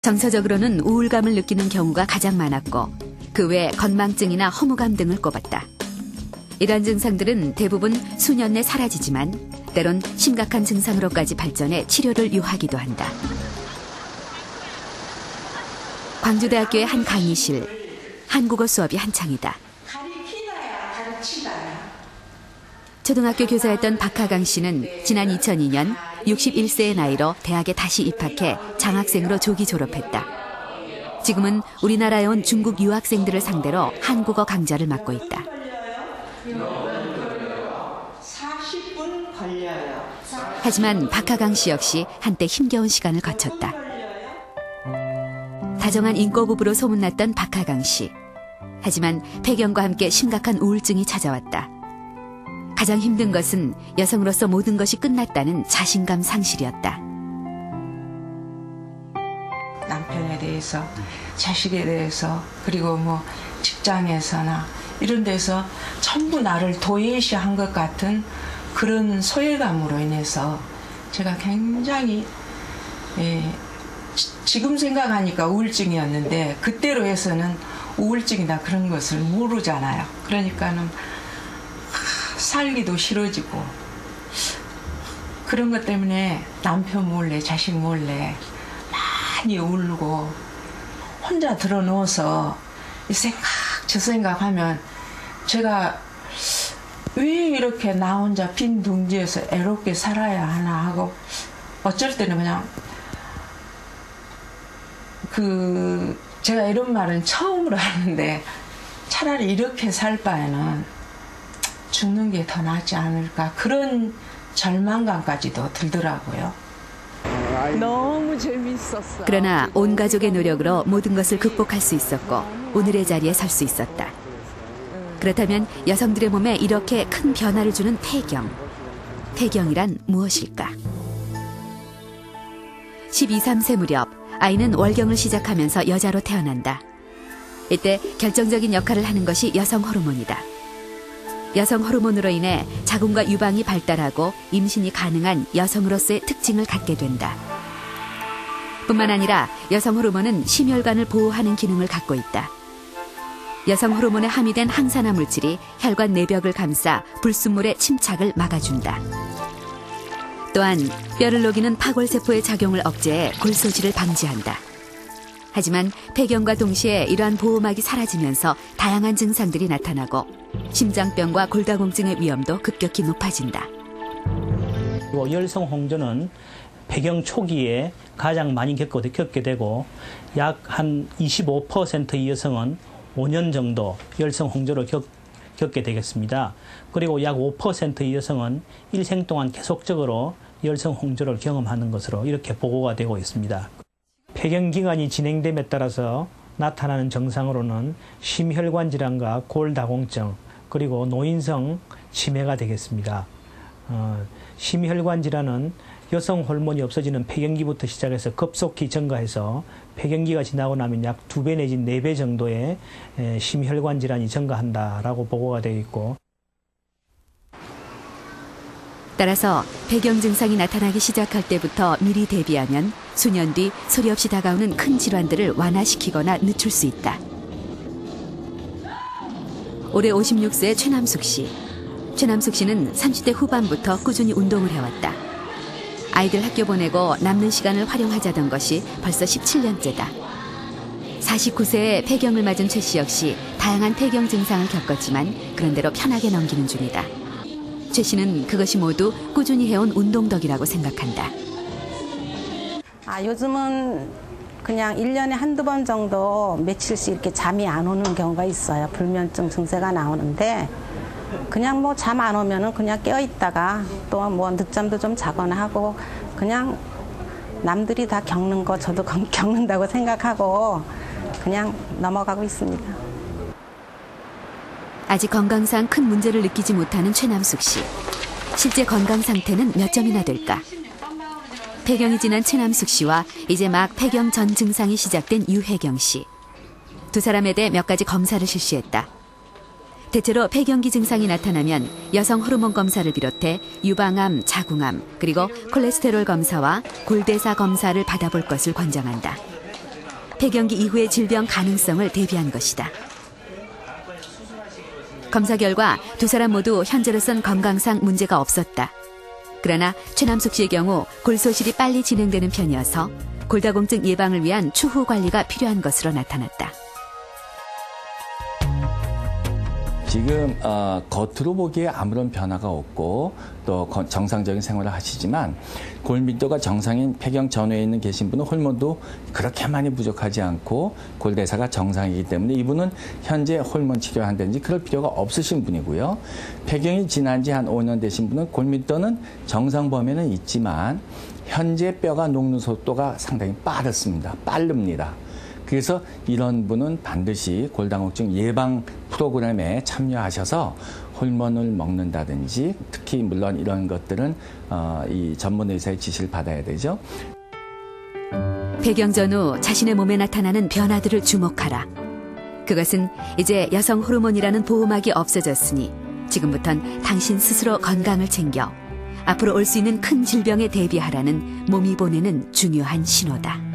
정서적으로는 우울감을 느끼는 경우가 가장 많았고 그 외 건망증이나 허무감 등을 꼽았다. 이러한 증상들은 대부분 수년 내 사라지지만 때론 심각한 증상으로까지 발전해 치료를 요하기도 한다. 광주대학교의 한 강의실, 한국어 수업이 한창이다. 초등학교 교사였던 박하강 씨는 지난 2002년 61세의 나이로 대학에 다시 입학해 장학생으로 조기 졸업했다. 지금은 우리나라에 온 중국 유학생들을 상대로 한국어 강좌를 맡고 있다. 40분 걸려요. 하지만 박하강 씨 역시 한때 힘겨운 시간을 거쳤다. 다정한 인꼬부부로 소문났던 박하강 씨. 하지만 폐경과 함께 심각한 우울증이 찾아왔다. 가장 힘든 것은 여성으로서 모든 것이 끝났다는 자신감 상실이었다. 남편에 대해서, 자식에 대해서, 그리고 뭐 직장에서나 이런 데서 전부 나를 도외시한 것 같은 그런 소외감으로 인해서 제가 굉장히 지금 생각하니까 우울증이었는데 그때로 해서는 우울증이나 그런 것을 모르잖아요. 그러니까는 살기도 싫어지고 그런 것 때문에 남편 몰래 자식 몰래 많이 울고 혼자 들어누워서 이 생각 저 생각하면 제가 왜 이렇게 나 혼자 빈 둥지에서 애롭게 살아야 하나 하고 어쩔 때는 그냥 제가 이런 말은 처음으로 하는데 차라리 이렇게 살 바에는 죽는 게 더 낫지 않을까 그런 절망감까지도 들더라고요. 너무 재밌었어. 그러나 온 가족의 노력으로 모든 것을 극복할 수 있었고 오늘의 자리에 설 수 있었다. 그렇다면 여성들의 몸에 이렇게 큰 변화를 주는 폐경. 폐경이란 무엇일까? 12, 3세 무렵 아이는 월경을 시작하면서 여자로 태어난다. 이때 결정적인 역할을 하는 것이 여성 호르몬이다. 여성 호르몬으로 인해 자궁과 유방이 발달하고 임신이 가능한 여성으로서의 특징을 갖게 된다. 뿐만 아니라 여성 호르몬은 심혈관을 보호하는 기능을 갖고 있다. 여성 호르몬에 함유된 항산화 물질이 혈관 내벽을 감싸 불순물의 침착을 막아준다. 또한 뼈를 녹이는 파골세포의 작용을 억제해 골소지를 방지한다. 하지만 폐경과 동시에 이러한 보호막이 사라지면서 다양한 증상들이 나타나고 심장병과 골다공증의 위험도 급격히 높아진다. 열성 홍조는 폐경 초기에 가장 많이 겪게 되고 약 한 25%의 여성은 5년 정도 열성 홍조를 겪게 되겠습니다. 그리고 약 5%의 여성은 일생 동안 계속적으로 열성 홍조를 경험하는 것으로 이렇게 보고가 되고 있습니다. 폐경 기간이 진행됨에 따라서 나타나는 증상으로는 심혈관 질환과 골다공증 그리고 노인성 치매가 되겠습니다. 심혈관 질환은 여성 호르몬이 없어지는 폐경기부터 시작해서 급속히 증가해서 폐경기가 지나고 나면 약 2배 내지 4배 정도의 심혈관 질환이 증가한다라고 보고가 되어 있고 따라서 폐경 증상이 나타나기 시작할 때부터 미리 대비하면 수년 뒤 소리 없이 다가오는 큰 질환들을 완화시키거나 늦출 수 있다. 올해 56세의 최남숙 씨. 최남숙 씨는 30대 후반부터 꾸준히 운동을 해왔다. 아이들 학교 보내고 남는 시간을 활용하자던 것이 벌써 17년째다. 49세에 폐경을 맞은 최 씨 역시 다양한 폐경 증상을 겪었지만 그런대로 편하게 넘기는 중이다. 최 씨는 그것이 모두 꾸준히 해온 운동 덕이라고 생각한다. 요즘은 그냥 1년에 한두 번 정도 며칠씩 이렇게 잠이 안 오는 경우가 있어요. 불면증 증세가 나오는데 그냥 뭐 잠 안 오면은 그냥 깨어 있다가 또 뭐 늦잠도 좀 자거나 하고 그냥 남들이 다 겪는 거 저도 겪는다고 생각하고 그냥 넘어가고 있습니다. 아직 건강상 큰 문제를 느끼지 못하는 최남숙 씨. 실제 건강 상태는 몇 점이나 될까? 폐경이 지난 최남숙 씨와 이제 막 폐경 전 증상이 시작된 유혜경 씨. 두 사람에 대해 몇 가지 검사를 실시했다. 대체로 폐경기 증상이 나타나면 여성 호르몬 검사를 비롯해 유방암, 자궁암, 그리고 콜레스테롤 검사와 골대사 검사를 받아볼 것을 권장한다. 폐경기 이후의 질병 가능성을 대비한 것이다. 검사 결과 두 사람 모두 현재로선 건강상 문제가 없었다. 그러나 최남숙 씨의 경우 골소실이 빨리 진행되는 편이어서 골다공증 예방을 위한 추후 관리가 필요한 것으로 나타났다. 지금 겉으로 보기에 아무런 변화가 없고 또 정상적인 생활을 하시지만 골밀도가 정상인 폐경 전후에 있는 계신 분은 호르몬도 그렇게 많이 부족하지 않고 골대사가 정상이기 때문에 이분은 현재 호르몬 치료한다든지 그럴 필요가 없으신 분이고요. 폐경이 지난 지 한 5년 되신 분은 골밀도는 정상 범위는 있지만 현재 뼈가 녹는 속도가 상당히 빠릅니다. 그래서 이런 분은 반드시 골다공증 예방 프로그램에 참여하셔서 호르몬을 먹는다든지 특히 물론 이런 것들은 이 전문 의사의 지시를 받아야 되죠. 폐경 전후 자신의 몸에 나타나는 변화들을 주목하라. 그것은 이제 여성 호르몬이라는 보호막이 없어졌으니 지금부턴 당신 스스로 건강을 챙겨 앞으로 올 수 있는 큰 질병에 대비하라는 몸이 보내는 중요한 신호다.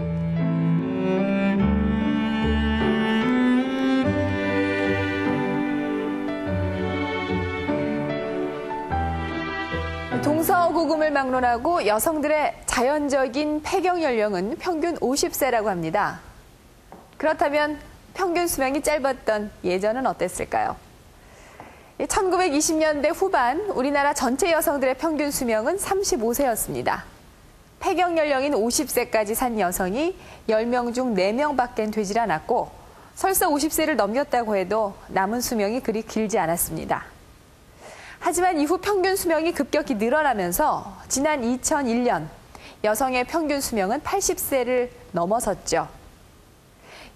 동서고금을 막론하고 여성들의 자연적인 폐경 연령은 평균 50세라고 합니다. 그렇다면 평균 수명이 짧았던 예전은 어땠을까요? 1920년대 후반 우리나라 전체 여성들의 평균 수명은 35세였습니다. 폐경 연령인 50세까지 산 여성이 10명 중 4명밖엔 되질 않았고 설사 50세를 넘겼다고 해도 남은 수명이 그리 길지 않았습니다. 하지만 이후 평균 수명이 급격히 늘어나면서 지난 2001년 여성의 평균 수명은 80세를 넘어섰죠.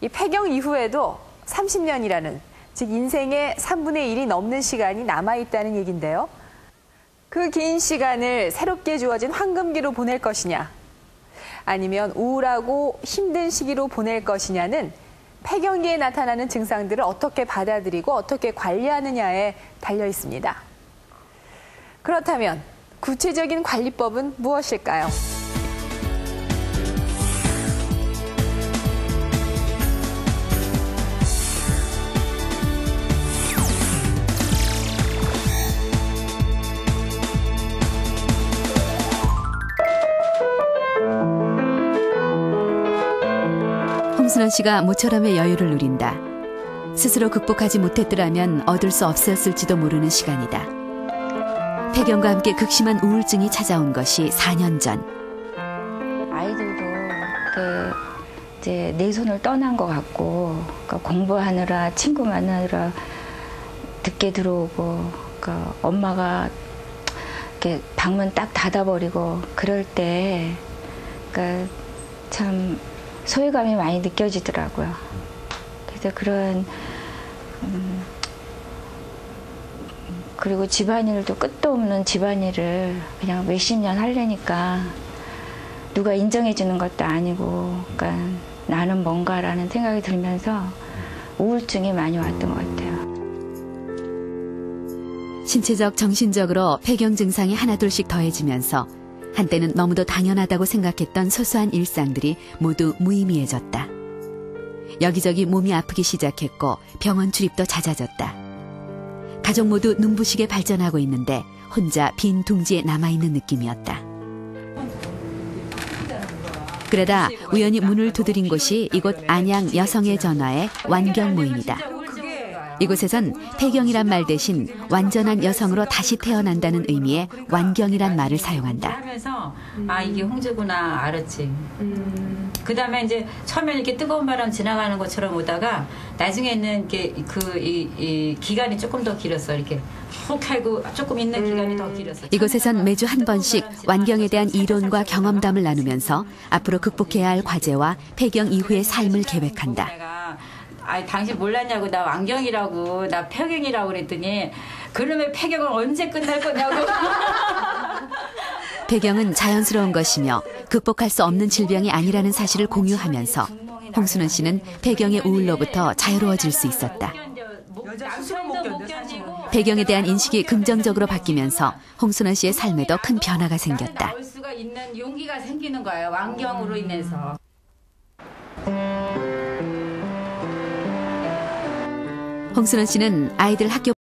이 폐경 이후에도 30년이라는 즉 인생의 3분의 1이 넘는 시간이 남아있다는 얘기인데요. 그 긴 시간을 새롭게 주어진 황금기로 보낼 것이냐 아니면 우울하고 힘든 시기로 보낼 것이냐는 폐경기에 나타나는 증상들을 어떻게 받아들이고 어떻게 관리하느냐에 달려 있습니다. 그렇다면 구체적인 관리법은 무엇일까요? 홍순원 씨가 모처럼의 여유를 누린다. 스스로 극복하지 못했더라면 얻을 수 없었을지도 모르는 시간이다. 폐경과 함께 극심한 우울증이 찾아온 것이 4년 전. 아이들도 이제 내 손을 떠난 것 같고 그러니까 공부하느라 친구 만나느라 늦게 들어오고 그러니까 엄마가 이렇게 방문 딱 닫아버리고 그럴 때 그러니까 참 소외감이 많이 느껴지더라고요. 그래서 그런 그리고 집안일도 끝도 없는 집안일을 그냥 몇십 년 하려니까 누가 인정해 주는 것도 아니고 그러니까 나는 뭔가라는 생각이 들면서 우울증이 많이 왔던 것 같아요. 신체적, 정신적으로 폐경 증상이 하나둘씩 더해지면서 한때는 너무도 당연하다고 생각했던 소소한 일상들이 모두 무의미해졌다. 여기저기 몸이 아프기 시작했고 병원 출입도 잦아졌다. 가족 모두 눈부시게 발전하고 있는데 혼자 빈 둥지에 남아있는 느낌이었다. 그러다 우연히 문을 두드린 곳이 이곳 안양 여성의 전화의 완경 모임이다. 이곳에선 폐경이란 말 대신 완전한 여성으로 다시 태어난다는 의미의 완경이란 말을 사용한다. 하면서 아 이게 홍제구나 알았지. 그다음에 이제 처음에 이렇게 뜨거운 바람 지나가는 것처럼 오다가 나중에는 이 기간이 조금 더 길었어. 이렇게 훅 하고 조금 있는 기간이 더 길었어. 이곳에선 매주 한 번씩 완경에 대한 이론과 경험담을 나누면서 앞으로 극복해야 할 과제와 폐경 이후의 삶을 계획한다. 아, 당신 몰랐냐고 나 완경이라고 나 폐경이라고 그랬더니 그러면 폐경은 언제 끝날 거냐고. 폐경은 자연스러운 것이며 극복할 수 없는 질병이 아니라는 사실을 공유하면서 홍순원 씨는 폐경의 우울로부터 자유로워질 수 있었다. 폐경에 대한 인식이 긍정적으로 바뀌면서 홍순원 씨의 삶에도 큰 변화가 생겼다. 나올 수가 있는 용기가 생기는 거예요. 완경으로 인해서. 홍순원 씨는 아이들 학교